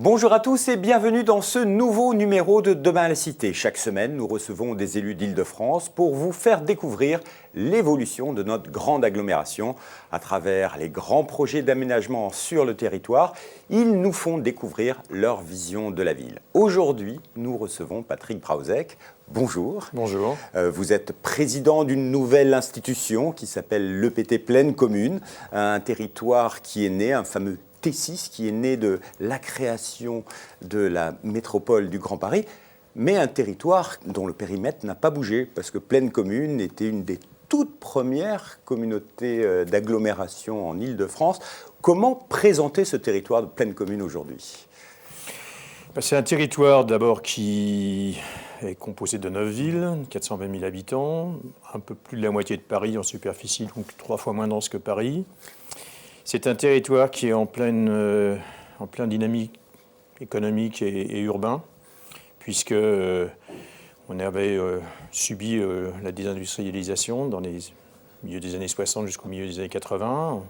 Bonjour à tous et bienvenue dans ce nouveau numéro de Demain à la Cité. Chaque semaine, nous recevons des élus d'Île-de-France pour vous faire découvrir l'évolution de notre grande agglomération à travers les grands projets d'aménagement sur le territoire. Ils nous font découvrir leur vision de la ville. Aujourd'hui, nous recevons Patrick Brauzek. Bonjour. Bonjour. Vous êtes président d'une nouvelle institution qui s'appelle l'EPT Pleine Commune, un territoire qui est né, un fameux T6 qui est né de la création de la métropole du Grand Paris, mais un territoire dont le périmètre n'a pas bougé, parce que Pleine Commune était une des toutes premières communautés d'agglomération en Île-de-France. Comment présenter ce territoire de Pleine Commune aujourd'hui ? C'est un territoire d'abord qui est composé de 9 villes, 420 000 habitants, un peu plus de la moitié de Paris en superficie, donc 3 fois moins dense que Paris. C'est un territoire qui est en pleine dynamique économique et urbain, puisque on avait subi la désindustrialisation dans les milieux des années 60 jusqu'au milieu des années 80.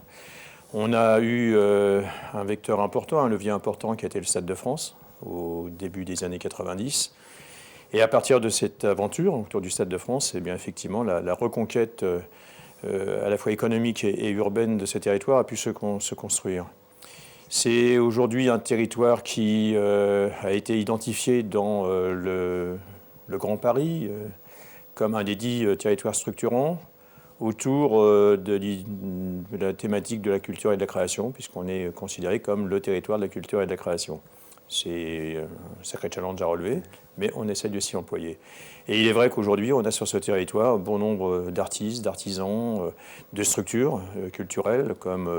On a eu un vecteur important, un levier important qui a été le Stade de France au début des années 90. Et à partir de cette aventure autour du Stade de France, eh bien, effectivement, la reconquête à la fois économique et urbaine de ce territoire a pu se construire. C'est aujourd'hui un territoire qui a été identifié dans le Grand Paris comme un des 10 territoires structurants autour de la thématique de la culture et de la création, puisqu'on est considéré comme le territoire de la culture et de la création. C'est un sacré challenge à relever, mais on essaie de s'y employer. Et il est vrai qu'aujourd'hui, on a sur ce territoire un bon nombre d'artistes, d'artisans, de structures culturelles, comme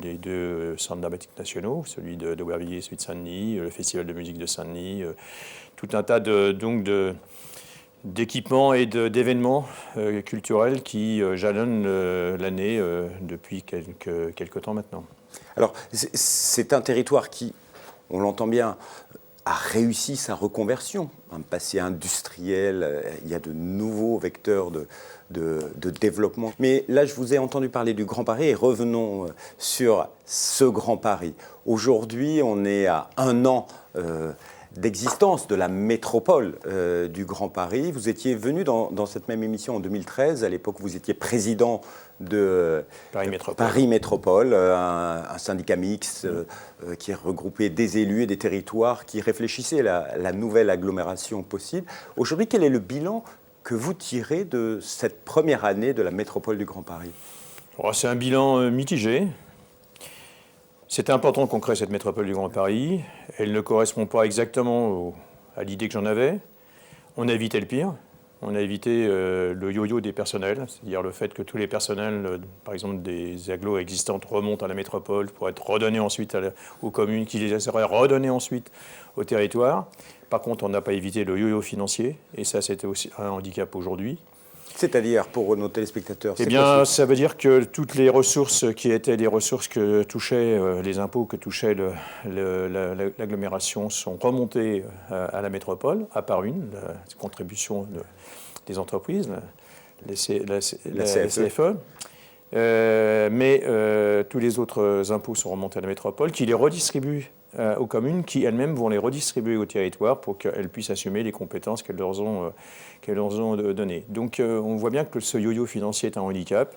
les 2 centres dramatiques nationaux, celui de Aubervilliers et celui de Saint-Denis, le Festival de musique de Saint-Denis, tout un tas d'équipements et d'événements culturels qui jalonnent l'année depuis quelques temps maintenant. Alors, c'est un territoire qui, on l'entend bien, a réussi sa reconversion. Un passé industriel, il y a de nouveaux vecteurs de développement. Mais là, je vous ai entendu parler du Grand Paris et revenons sur ce Grand Paris. Aujourd'hui, on est à 1 an d'existence de la métropole du Grand Paris. Vous étiez venu dans cette même émission en 2013. À l'époque, vous étiez président de Paris Métropole, un syndicat mixte qui regroupait des élus et des territoires qui réfléchissaient à la nouvelle agglomération possible. Aujourd'hui, quel est le bilan que vous tirez de cette première année de la métropole du Grand Paris ? C'est un bilan mitigé. C'est important qu'on crée cette métropole du Grand Paris. Elle ne correspond pas exactement à l'idée que j'en avais. On a évité le pire. On a évité le yo-yo des personnels, c'est-à-dire le fait que tous les personnels, par exemple des agglos existantes, remontent à la métropole pour être redonnés ensuite aux communes, qui les seraient redonnés ensuite au territoire. Par contre, on n'a pas évité le yo-yo financier, et ça, c'était aussi un handicap aujourd'hui. C'est-à-dire, pour nos téléspectateurs, eh bien, ça veut dire que toutes les ressources qui étaient les ressources que touchaient, les impôts que touchait l'agglomération sont remontés à la métropole, à part une, la contribution des entreprises, la CFE. Mais tous les autres impôts sont remontés à la métropole, qui les redistribuent aux communes, qui elles-mêmes vont les redistribuer au territoire pour qu'elles puissent assumer les compétences qu'elles leur ont données. Donc on voit bien que ce yo-yo financier est un handicap.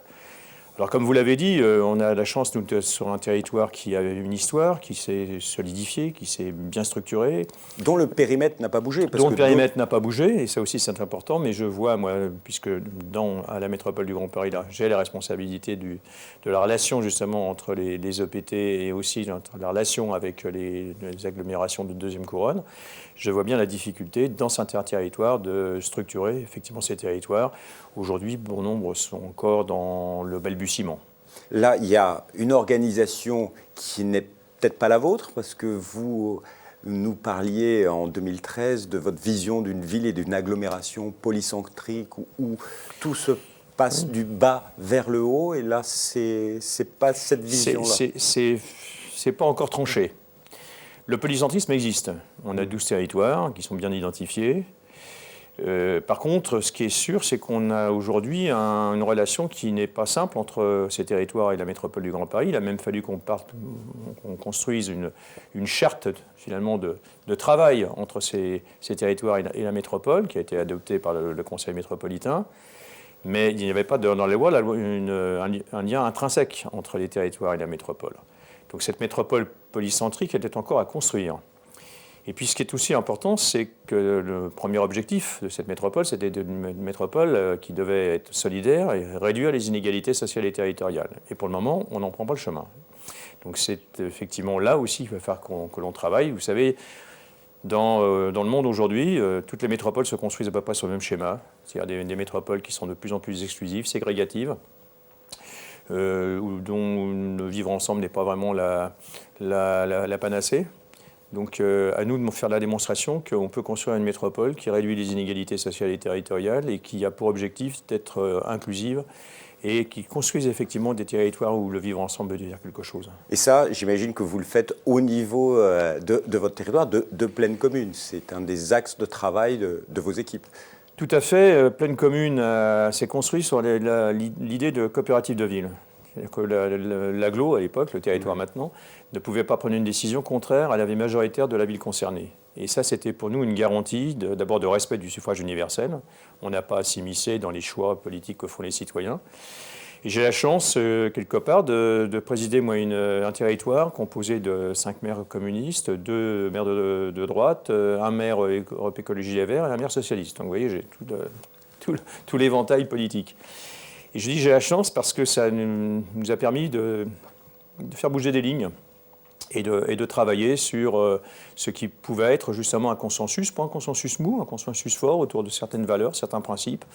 Alors comme vous l'avez dit, on a la chance d'être sur un territoire qui a une histoire, qui s'est solidifié, qui s'est bien structuré. Dont le périmètre n'a pas bougé. Dont le périmètre n'a pas bougé, et ça aussi c'est important, mais je vois, moi, puisque à la métropole du Grand Paris, là, j'ai la responsabilité de la relation justement entre les EPT et aussi la relation avec les agglomérations de deuxième couronne, je vois bien la difficulté dans certains territoires de structurer effectivement ces territoires. Aujourd'hui, bon nombre sont encore dans le balbutiement. Là, il y a une organisation qui n'est peut-être pas la vôtre, parce que vous nous parliez en 2013 de votre vision d'une ville et d'une agglomération polycentrique où tout se passe du bas vers le haut, et là, c'est pas cette vision-là. C'est pas encore tranché. Le polycentrisme existe. On a 12 territoires qui sont bien identifiés. Par contre, ce qui est sûr, c'est qu'on a aujourd'hui une relation qui n'est pas simple entre ces territoires et la métropole du Grand Paris. Il a même fallu qu'on construise une charte finalement de travail entre ces territoires et la métropole, qui a été adoptée par le Conseil métropolitain. Mais il n'y avait pas dans les lois un lien intrinsèque entre les territoires et la métropole. Donc cette métropole polycentrique était encore à construire. Et puis ce qui est aussi important, c'est que le premier objectif de cette métropole, c'était une métropole qui devait être solidaire et réduire les inégalités sociales et territoriales. Et pour le moment, on n'en prend pas le chemin. Donc c'est effectivement là aussi qu'il va falloir que l'on travaille. Vous savez, dans le monde aujourd'hui, toutes les métropoles se construisent à peu près sur le même schéma, c'est-à-dire des métropoles qui sont de plus en plus exclusives, ségrégatives, dont le vivre ensemble n'est pas vraiment la panacée. Donc à nous de faire la démonstration qu'on peut construire une métropole qui réduit les inégalités sociales et territoriales et qui a pour objectif d'être inclusive et qui construise effectivement des territoires où le vivre ensemble veut dire quelque chose. Et ça, j'imagine que vous le faites au niveau de votre territoire, de Plaine Commune. C'est un des axes de travail de vos équipes. Tout à fait. Plaine Commune s'est construit sur l'idée de coopérative de ville. Que l'agglo, à l'époque, le territoire maintenant, ne pouvait pas prendre une décision contraire à l'avis majoritaire de la ville concernée. Et ça, c'était pour nous une garantie d'abord de respect du suffrage universel. On n'a pas à s'immiscer dans les choix politiques que font les citoyens. Et j'ai la chance, quelque part, de présider moi, un territoire composé de 5 maires communistes, 2 maires de droite, un maire Europe Écologie Les Verts et un maire socialiste. Donc vous voyez, j'ai tout l'éventail politique. Et je dis j'ai la chance parce que ça nous a permis de faire bouger des lignes et de travailler sur ce qui pouvait être justement un consensus, pas un consensus mou, un consensus fort autour de certaines valeurs, certains principes.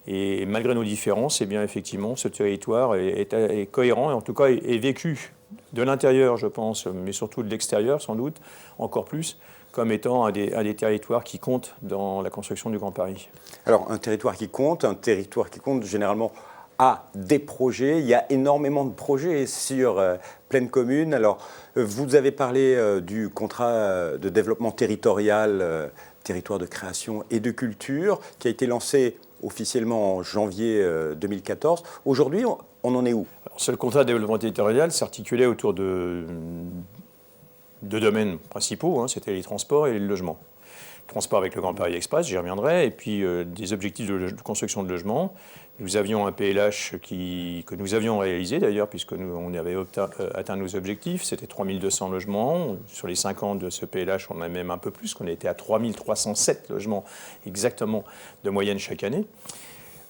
Et malgré nos différences, eh bien, effectivement, ce territoire est cohérent et en tout cas est vécu de l'intérieur, je pense, mais surtout de l'extérieur sans doute, encore plus, comme étant un des territoires qui compte dans la construction du Grand Paris. Alors, un territoire qui compte généralement a des projets. Il y a énormément de projets sur Plaine Commune. Alors, vous avez parlé du contrat de développement territorial, territoire de création et de culture, qui a été lancé officiellement en janvier 2014. Aujourd'hui, on en est où? Alors, ce contrat de développement territorial s'articulait autour de 2 domaines principaux, hein, c'était les transports et le logement. Transport avec le Grand Paris Express, j'y reviendrai, et puis des objectifs de construction de logements. Nous avions un PLH que nous avions réalisé d'ailleurs, puisque on avait atteint nos objectifs, c'était 3200 logements. Sur les 5 ans de ce PLH, on a même un peu plus, qu'on était à 3307 logements exactement de moyenne chaque année.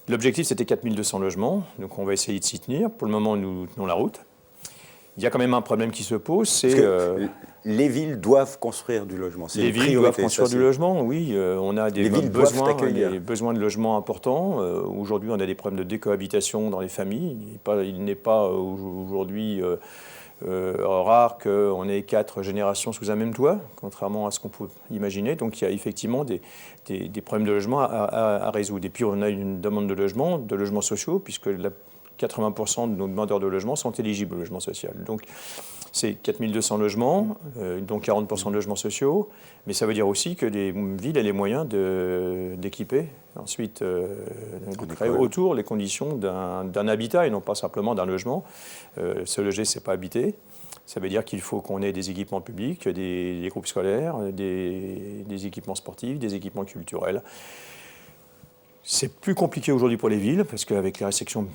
L'objectif, c'était 4200 logements, donc on va essayer de s'y tenir. Pour le moment, nous tenons la route. Il y a quand même un problème qui se pose, c'est... les villes doivent construire du logement. Les villes doivent construire du logement, oui. On a des besoins de logement importants. Aujourd'hui, on a des problèmes de décohabitation dans les familles. Il n'est pas aujourd'hui rare qu'on ait 4 générations sous un même toit, contrairement à ce qu'on peut imaginer. Donc il y a effectivement des problèmes de logement à résoudre. Et puis on a une demande de logements sociaux, puisque 80% de nos demandeurs de logement sont éligibles au logement social. Donc, c'est 4200 logements, dont 40% de logements sociaux, mais ça veut dire aussi que les villes aient les moyens d'équiper, ensuite de créer autour les conditions d'un habitat et non pas simplement d'un logement. Se loger, c'est pas habiter. Ça veut dire qu'il faut qu'on ait des équipements publics, des groupes scolaires, des équipements sportifs, des équipements culturels. C'est plus compliqué aujourd'hui pour les villes, parce qu'avec les restrictions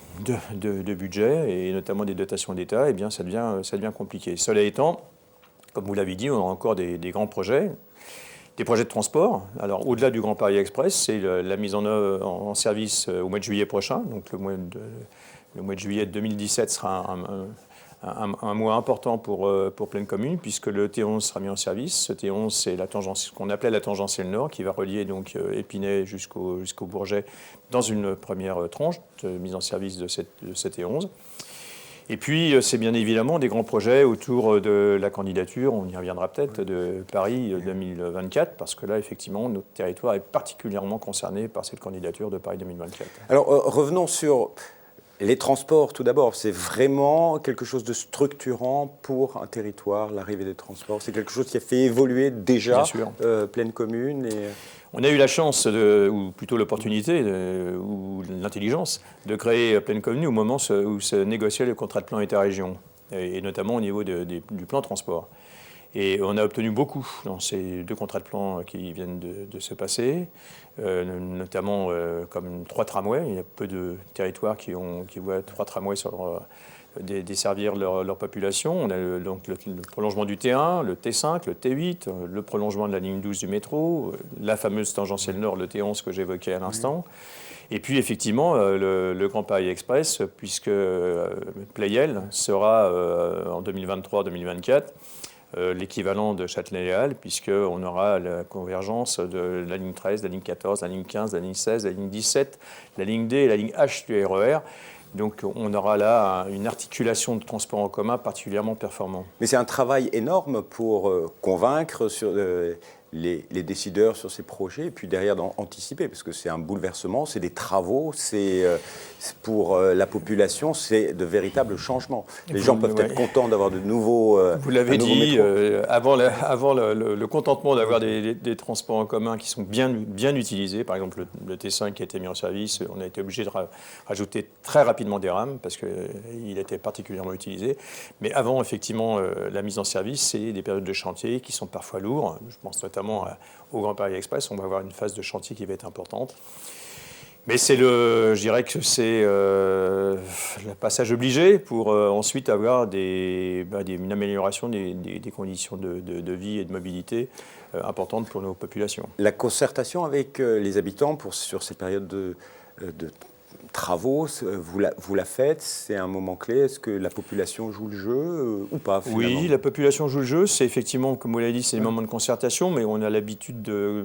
de budget, et notamment des dotations d'État, eh bien, ça devient compliqué. Cela étant, comme vous l'avez dit, on a encore des grands projets, des projets de transport. Alors, au-delà du Grand Paris Express, c'est la mise en œuvre en service au mois de juillet prochain. Donc, le mois de juillet 2017 sera un mois important pour Plaine Commune, puisque le T11 sera mis en service. Ce T11, c'est ce qu'on appelait la tangentielle nord, qui va relier donc Épinay jusqu'au Bourget dans une première tranche de mise en service de ce T11. Et puis, c'est bien évidemment des grands projets autour de la candidature, on y reviendra peut-être, de Paris 2024, parce que là, effectivement, notre territoire est particulièrement concerné par cette candidature de Paris 2024. Alors, revenons sur les transports, tout d'abord. C'est vraiment quelque chose de structurant pour un territoire, l'arrivée des transports. C'est quelque chose qui a fait évoluer déjà Plaine Commune. On a eu la chance, ou plutôt l'opportunité, ou l'intelligence, de créer Plaine Commune au moment où se négociait le contrat de plan État-région, et notamment au niveau du plan transport. Et on a obtenu beaucoup dans ces 2 contrats de plan qui viennent de se passer, notamment comme 3 tramways. Il y a peu de territoires qui voient 3 tramways desservir leur population. On a donc le prolongement du T1, le T5, le T8, le prolongement de la ligne 12 du métro, la fameuse tangentielle nord, le T11 que j'évoquais à l'instant. Et puis effectivement, le Grand Paris Express, puisque Pleyel sera en 2023-2024 l'équivalent de Châtelet-Les-Halles, puisqu'on aura la convergence de la ligne 13, la ligne 14, la ligne 15, la ligne 16, la ligne 17, la ligne D et la ligne H du RER. Donc on aura là une articulation de transport en commun particulièrement performant. Mais c'est un travail énorme pour convaincre les décideurs sur ces projets et puis derrière anticiper, parce que c'est un bouleversement, c'est des travaux, pour la population, c'est de véritables changements. Les gens peuvent être contents d'avoir de nouveaux Vous l'avez dit, avant le contentement d'avoir des transports en commun qui sont bien utilisés, par exemple le T5 qui a été mis en service, on a été obligé de rajouter très rapidement des rames parce qu'il était particulièrement utilisé. Mais avant, effectivement, la mise en service, c'est des périodes de chantier qui sont parfois lourdes. Je pense notamment au Grand Paris Express, on va avoir une phase de chantier qui va être importante. Mais je dirais que c'est le passage obligé pour ensuite avoir une amélioration des conditions de vie et de mobilité importantes pour nos populations. La concertation avec les habitants sur ces périodes de travaux, vous la faites, c'est un moment clé. Est-ce que la population joue le jeu ou pas finalement? Oui, la population joue le jeu. C'est effectivement, comme vous l'avez dit, c'est des moments de concertation, mais on a l'habitude de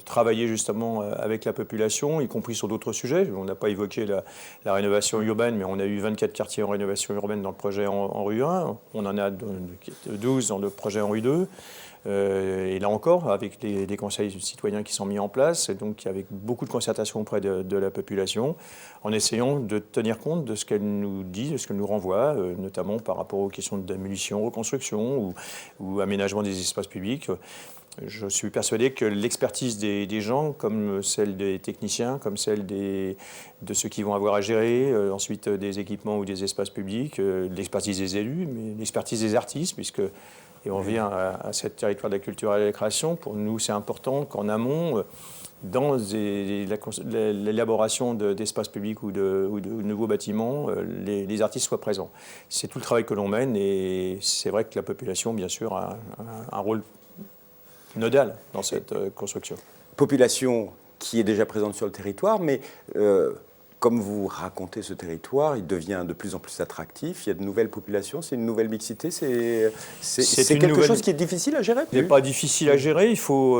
travailler justement avec la population, y compris sur d'autres sujets. On n'a pas évoqué la rénovation urbaine, mais on a eu 24 quartiers en rénovation urbaine dans le projet en rue 1. On en a 12 dans le projet en rue 2. Et là encore, avec des conseils citoyens qui sont mis en place, et donc avec beaucoup de concertation auprès de la population, en essayant de tenir compte de ce qu'elle nous dit, de ce qu'elle nous renvoie, notamment par rapport aux questions de démolition, reconstruction ou aménagement des espaces publics. Je suis persuadé que l'expertise des gens, comme celle des techniciens, comme celle de ceux qui vont avoir à gérer, ensuite des équipements ou des espaces publics, l'expertise des élus, mais l'expertise des artistes, et on revient à ce territoire de la culture et de la création. Pour nous, c'est important qu'en amont, dans l'élaboration d'espaces publics ou de nouveaux bâtiments, les artistes soient présents. C'est tout le travail que l'on mène et c'est vrai que la population, bien sûr, a un rôle nodal dans cette construction. Population qui est déjà présente sur le territoire, mais comme vous racontez ce territoire, il devient de plus en plus attractif, il y a de nouvelles populations, c'est une nouvelle mixité, c'est quelque chose qui est difficile à gérer? Ce n'est pas difficile à gérer, il faut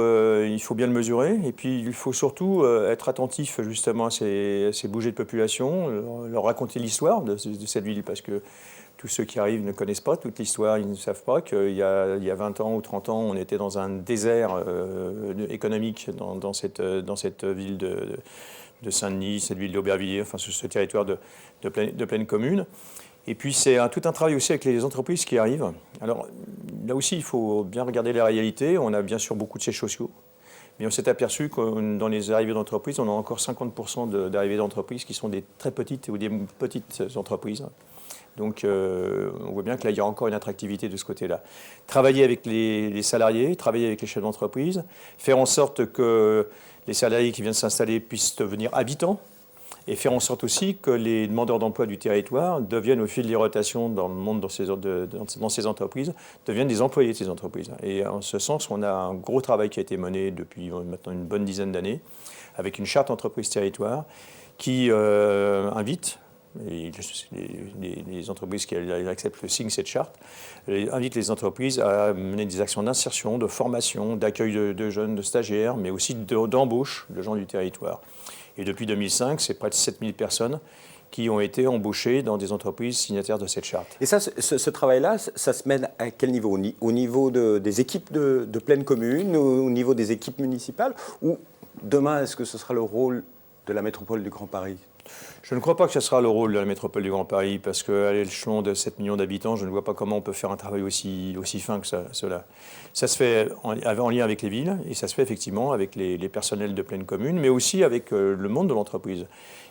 bien le mesurer, et puis il faut surtout être attentif justement à ces bougées de population, leur raconter l'histoire de cette ville, parce que tous ceux qui arrivent ne connaissent pas toute l'histoire, ils ne savent pas qu'il y a 20 ans ou 30 ans, on était dans un désert économique dans cette ville de Saint-Denis, cette ville d'Aubervilliers, enfin ce territoire de Plaine Commune. Et puis c'est tout un travail aussi avec les entreprises qui arrivent. Alors là aussi, il faut bien regarder les réalités. On a bien sûr beaucoup de sièges sociaux, mais on s'est aperçu que dans les arrivées d'entreprises, on a encore 50% d'arrivées d'entreprises qui sont des très petites ou des petites entreprises. Donc on voit bien que là, il y a encore une attractivité de ce côté-là. Travailler avec les salariés, travailler avec les chefs d'entreprise, faire en sorte que les salariés qui viennent s'installer puissent devenir habitants, et faire en sorte aussi que les demandeurs d'emploi du territoire deviennent, au fil des rotations dans le monde, dans ces entreprises, deviennent des employés de ces entreprises. Et en ce sens, on a un gros travail qui a été mené depuis maintenant une bonne dizaine d'années, avec une charte entreprise territoire qui invite, et les entreprises qui acceptent signent cette charte, invitent les entreprises à mener des actions d'insertion, de formation, d'accueil de jeunes, de stagiaires, mais aussi d'embauche de gens du territoire. Et depuis 2005, c'est près de 7000 personnes qui ont été embauchées dans des entreprises signataires de cette charte. Et ça, ce travail-là, ça se mène à quel niveau? Au niveau des équipes de Plaine Commune, au niveau des équipes municipales, ou demain, est-ce que ce sera le rôle de la métropole du Grand Paris? Je ne crois pas que ce sera le rôle de la métropole du Grand Paris, parce qu'à l'échelon de 7 millions d'habitants, je ne vois pas comment on peut faire un travail aussi fin que cela. Ça se fait en lien avec les villes, et ça se fait effectivement avec les personnels de pleine commune, mais aussi avec le monde de l'entreprise.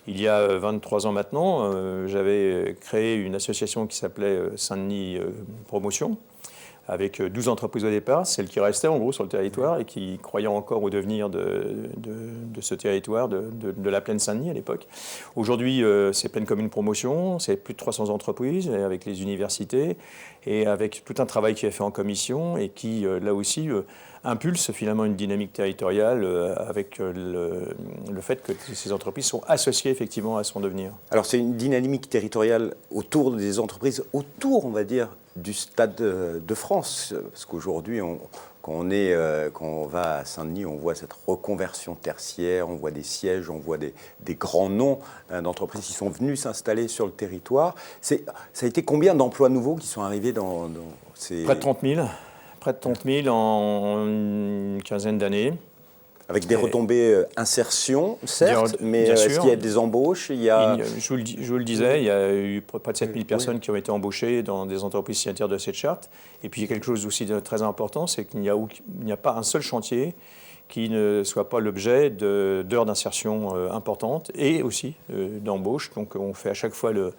Il y a 23 ans maintenant, j'avais créé une association qui s'appelait Saint-Denis Promotion, avec 12 entreprises au départ, celles qui restaient en gros sur le territoire et qui croyaient encore au devenir de ce territoire, de la plaine Saint-Denis à l'époque. Aujourd'hui, c'est Pleine Commune Promotion, c'est plus de 300 entreprises avec les universités et avec tout un travail qui est fait en commission et qui, là aussi, impulse finalement une dynamique territoriale avec le fait que ces entreprises sont associées effectivement à son devenir. Alors c'est une dynamique territoriale autour des entreprises, autour, on va dire, du Stade de France, parce qu'aujourd'hui, quand on va à Saint-Denis, on voit cette reconversion tertiaire, on voit des sièges, on voit des grands noms d'entreprises qui sont venus s'installer sur le territoire. Ça a été combien d'emplois nouveaux qui sont arrivés dans ces... Près de 30 000. Près de 30 000 en une quinzaine d'années. Avec des retombées insertion, certes, mais est-ce qu'il y a des embauches Je vous le disais, il y a eu près de 7 000 personnes qui ont été embauchées dans des entreprises signataires de cette charte. Et puis il y a quelque chose aussi de très important, c'est qu'il n'y a pas un seul chantier qui ne soit pas l'objet d'heures d'insertion importantes et aussi d'embauche. Donc on fait à chaque fois le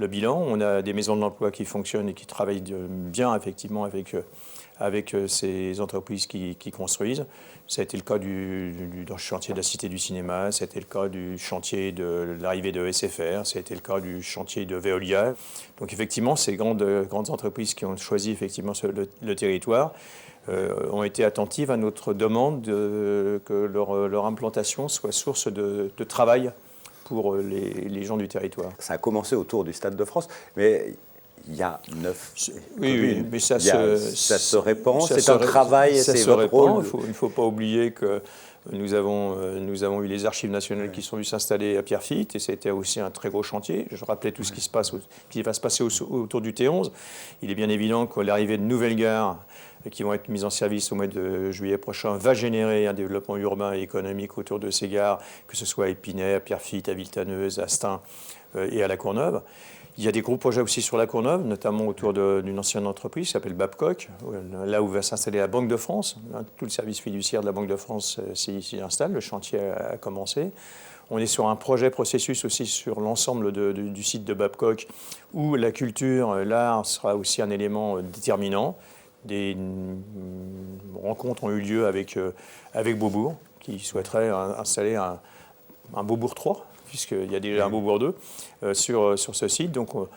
bilan. On a des maisons de l'emploi qui fonctionnent et qui travaillent bien effectivement avec ces entreprises qui construisent. Ça a été le cas du chantier de la Cité du Cinéma, ça a été le cas du chantier de l'arrivée de SFR, ça a été le cas du chantier de Veolia. Donc effectivement, ces grandes entreprises qui ont choisi effectivement le territoire ont été attentives à notre demande que leur implantation soit source de travail pour les gens du territoire. Ça a commencé autour du Stade de France, mais... Il y a 9 oui, mais ça se répand, c'est un travail, c'est votre rôle. Il ne faut pas oublier que nous avons eu les archives nationales qui sont venues s'installer à Pierrefitte, et c'était aussi un très gros chantier. Je rappelais tout ce qui va se passer autour du T11. Il est bien évident que l'arrivée de nouvelles gares qui vont être mises en service au mois de juillet prochain va générer un développement urbain et économique autour de ces gares, que ce soit à Épinay, à Pierrefitte, à Villetaneuse, à Stein et à La Courneuve. Il y a des gros projets aussi sur La Courneuve, notamment autour d'une ancienne entreprise qui s'appelle Babcock, là où va s'installer la Banque de France. Tout le service fiduciaire de la Banque de France s'y installe, le chantier a commencé. On est sur un processus aussi sur l'ensemble du site de Babcock, où la culture, l'art sera aussi un élément déterminant. Des rencontres ont eu lieu avec Beaubourg, qui souhaiterait installer un Beaubourg 3, puisqu'il y a déjà un Beaubourg 2 sur ce site. Donc on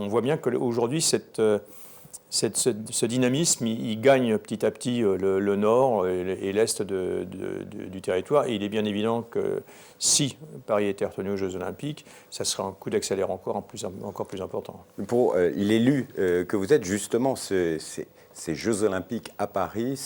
voit bien qu'aujourd'hui, ce dynamisme, il gagne petit à petit le nord et l'est du territoire. Et il est bien évident que si Paris était retenu aux Jeux Olympiques, ça serait un coup d'accélérant encore plus important. Pour l'élu que vous êtes, justement, ces Jeux Olympiques à Paris,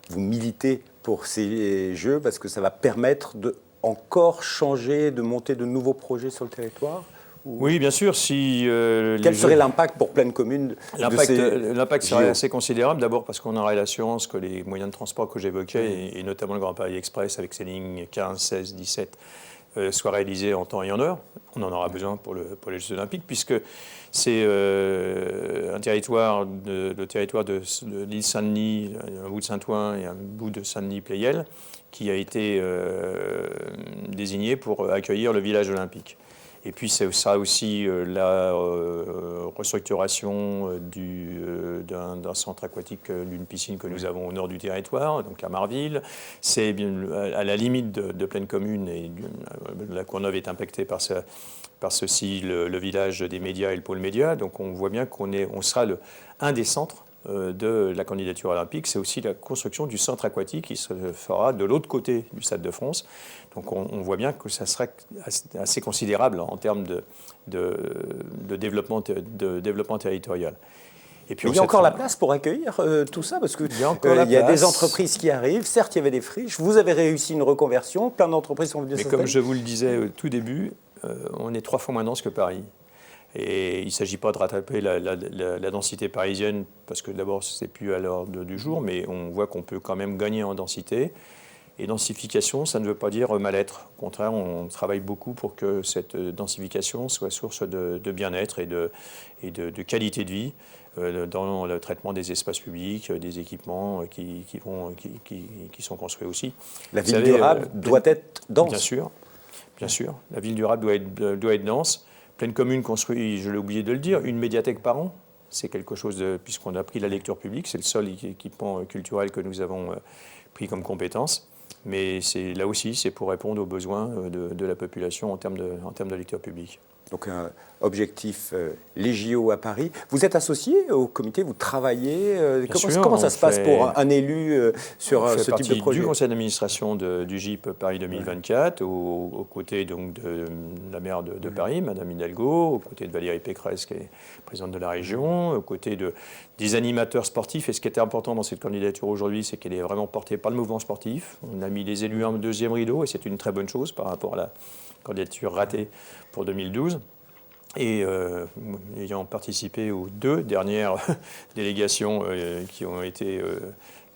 vous militez pour ces Jeux parce que ça va permettre de encore changer, de monter de nouveaux projets sur le territoire? Oui, bien sûr. Quel serait l'impact pour Pleine Commune? L'impact serait assez considérable, d'abord parce qu'on aurait l'assurance que les moyens de transport que j'évoquais, et notamment le Grand Paris Express avec ses lignes 15, 16, 17, soient réalisés en temps et en heure. On en aura besoin pour les Jeux Olympiques, puisque c'est le territoire de l'île Saint-Denis, un bout de Saint-Ouen et un bout de Saint-Denis-Pleyel, qui a été désigné pour accueillir le village olympique. Et puis ça sera aussi la restructuration d'un centre aquatique, d'une piscine que nous avons au nord du territoire, donc à Marville. C'est à la limite de Pleine Commune, et La Courneuve est impactée par ceci, le village des médias et le pôle média. Donc on voit bien qu'on sera un des centres de la candidature olympique. C'est aussi la construction du centre aquatique qui se fera de l'autre côté du Stade de France. Donc on voit bien que ça serait assez considérable en termes de développement territorial. Et puis, il y a encore la place pour accueillir tout ça, parce qu'il y a des entreprises qui arrivent. Certes, il y avait des friches. Vous avez réussi une reconversion. Plein d'entreprises sont venues s'installer. Mais comme je vous le disais au tout début, on est 3 fois moins dense que Paris. Et il ne s'agit pas de rattraper la densité parisienne, parce que d'abord, ce n'est plus à l'ordre du jour, mais on voit qu'on peut quand même gagner en densité. Et densification, ça ne veut pas dire mal-être. Au contraire, on travaille beaucoup pour que cette densification soit source de bien-être et de qualité de vie dans le traitement des espaces publics, des équipements qui sont construits aussi. La ville durable doit être dense. Bien sûr. La ville durable doit être dense. Pleine commune construit, je l'ai oublié de le dire, une médiathèque par an. C'est quelque chose puisqu'on a pris la lecture publique, c'est le seul équipement culturel que nous avons pris comme compétence. Mais là aussi, c'est pour répondre aux besoins de la population en termes de lecture publique. Donc un objectif, les JO à Paris. Vous êtes associé au comité, vous travaillez. Comment ça se passe pour un élu sur ce type de projet? Du conseil d'administration du GIP Paris 2024, aux côtés donc, de la maire de Paris, Madame Hidalgo, aux côtés de Valérie Pécresse, qui est présidente de la région, aux côtés des animateurs sportifs. Et ce qui était important dans cette candidature aujourd'hui, c'est qu'elle est vraiment portée par le mouvement sportif. On a mis les élus en deuxième rideau, et c'est une très bonne chose par rapport à la candidature ratée pour 2012. Et ayant participé aux 2 dernières délégations qui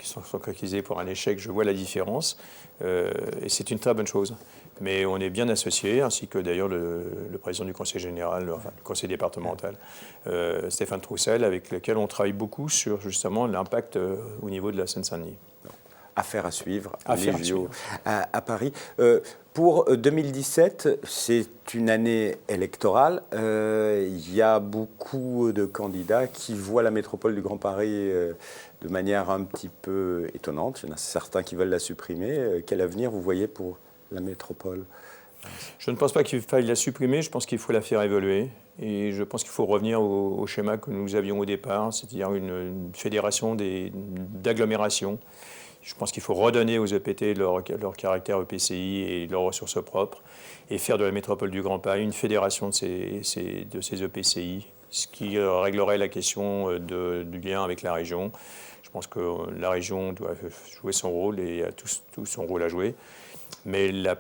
sont concrétisées pour un échec, je vois la différence. Et c'est une très bonne chose. Mais on est bien associés, ainsi que d'ailleurs le président du conseil général, le conseil départemental, Stéphane Troussel, avec lequel on travaille beaucoup sur justement l'impact au niveau de la Seine-Saint-Denis. Affaire à suivre, les JO à Paris. Pour 2017, c'est une année électorale. Il y a beaucoup de candidats qui voient la métropole du Grand Paris de manière un petit peu étonnante. Il y en a certains qui veulent la supprimer. Quel avenir vous voyez pour la métropole? Je ne pense pas qu'il faille la supprimer, je pense qu'il faut la faire évoluer. Et je pense qu'il faut revenir au schéma que nous avions au départ, c'est-à-dire une fédération d'agglomérations. Je pense qu'il faut redonner aux EPT leur caractère EPCI et leurs ressources propres et faire de la métropole du Grand Paris une fédération de ces EPCI, ce qui réglerait la question du lien avec la région. Je pense que la région doit jouer son rôle et a tout son rôle à jouer. Mais je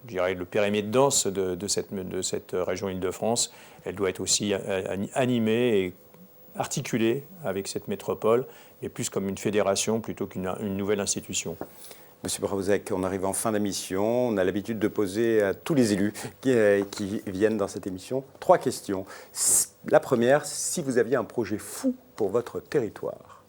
dirais, le périmètre dense de cette région Île-de-France, elle doit être aussi animée et articulée avec cette métropole, mais plus comme une fédération plutôt qu'une nouvelle institution. Monsieur Braouzek, on arrive en fin d'émission. On a l'habitude de poser à tous les élus qui viennent dans cette émission 3 questions. La première, si vous aviez un projet fou pour votre territoire?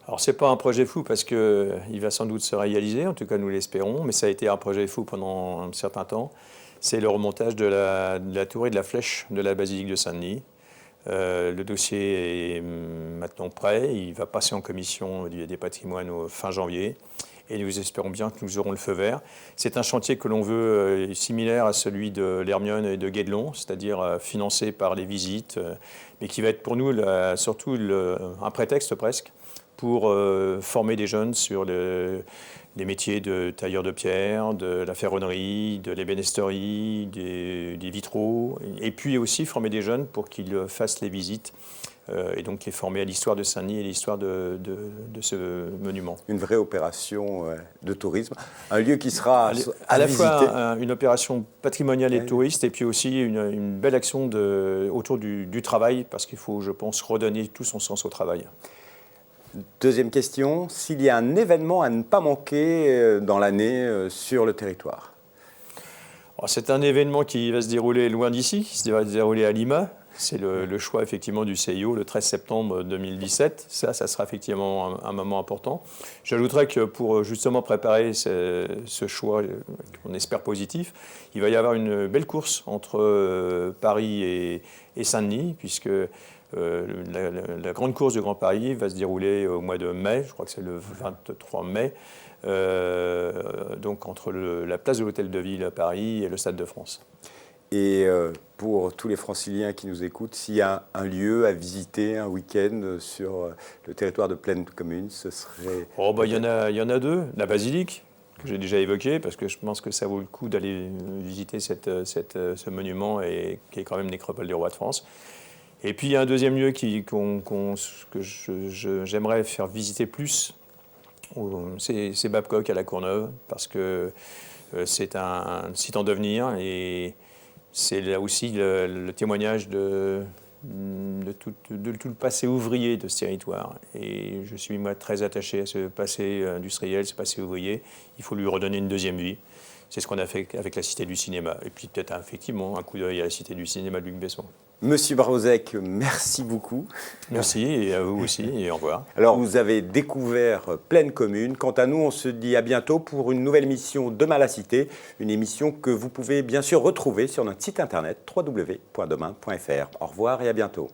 Alors, ce n'est pas un projet fou parce qu'il va sans doute se réaliser, en tout cas nous l'espérons, mais ça a été un projet fou pendant un certain temps. C'est le remontage de la tour et de la flèche de la basilique de Saint-Denis. Le dossier est maintenant prêt, il va passer en commission des patrimoines fin janvier et nous espérons bien que nous aurons le feu vert. C'est un chantier que l'on veut similaire à celui de l'Hermione et de Guédelon, c'est-à-dire financé par les visites, mais qui va être pour nous surtout un prétexte presque pour former des jeunes sur les métiers de tailleur de pierre, de la ferronnerie, de l'ébénisterie, des vitraux, et puis aussi former des jeunes pour qu'ils fassent les visites et donc les former à l'histoire de Saint-Denis et l'histoire de ce monument. Une vraie opération de tourisme, un lieu qui sera à la fois une opération patrimoniale et touriste, et puis aussi une belle action autour du travail, parce qu'il faut, je pense, redonner tout son sens au travail. Deuxième question, s'il y a un événement à ne pas manquer dans l'année sur le territoire? C'est un événement qui va se dérouler loin d'ici, qui va se dérouler à Lima. C'est le choix effectivement du CIO le 13 septembre 2017. Ça sera effectivement un moment important. J'ajouterais que pour justement préparer ce choix, qu'on espère positif, il va y avoir une belle course entre Paris et Saint-Denis, puisque la grande course du Grand Paris va se dérouler au mois de mai, je crois que c'est le 23 mai, donc entre la place de l'Hôtel de Ville à Paris et le Stade de France. Et pour tous les franciliens qui nous écoutent, s'il y a un lieu à visiter un week-end sur le territoire de Pleine Commune, ce serait... Il y en a 2. La basilique, que j'ai déjà évoquée, parce que je pense que ça vaut le coup d'aller visiter ce monument qui est quand même nécropole des rois de France. Et puis il y a un deuxième lieu que j'aimerais faire visiter plus, c'est Babcock à la Courneuve, parce que c'est un site en devenir et c'est là aussi le témoignage de de tout le passé ouvrier de ce territoire. Et je suis, moi, très attaché à ce passé industriel, ce passé ouvrier. Il faut lui redonner une deuxième vie. C'est ce qu'on a fait avec la Cité du cinéma. Et puis peut-être effectivement un coup d'œil à la Cité du cinéma de Luc Besson. Monsieur Barozek, merci beaucoup. Merci, et à vous aussi, et au revoir. Alors, vous avez découvert Pleine Commune. Quant à nous, on se dit à bientôt pour une nouvelle émission Demain la Cité, une émission que vous pouvez bien sûr retrouver sur notre site internet www.demain.fr. Au revoir et à bientôt.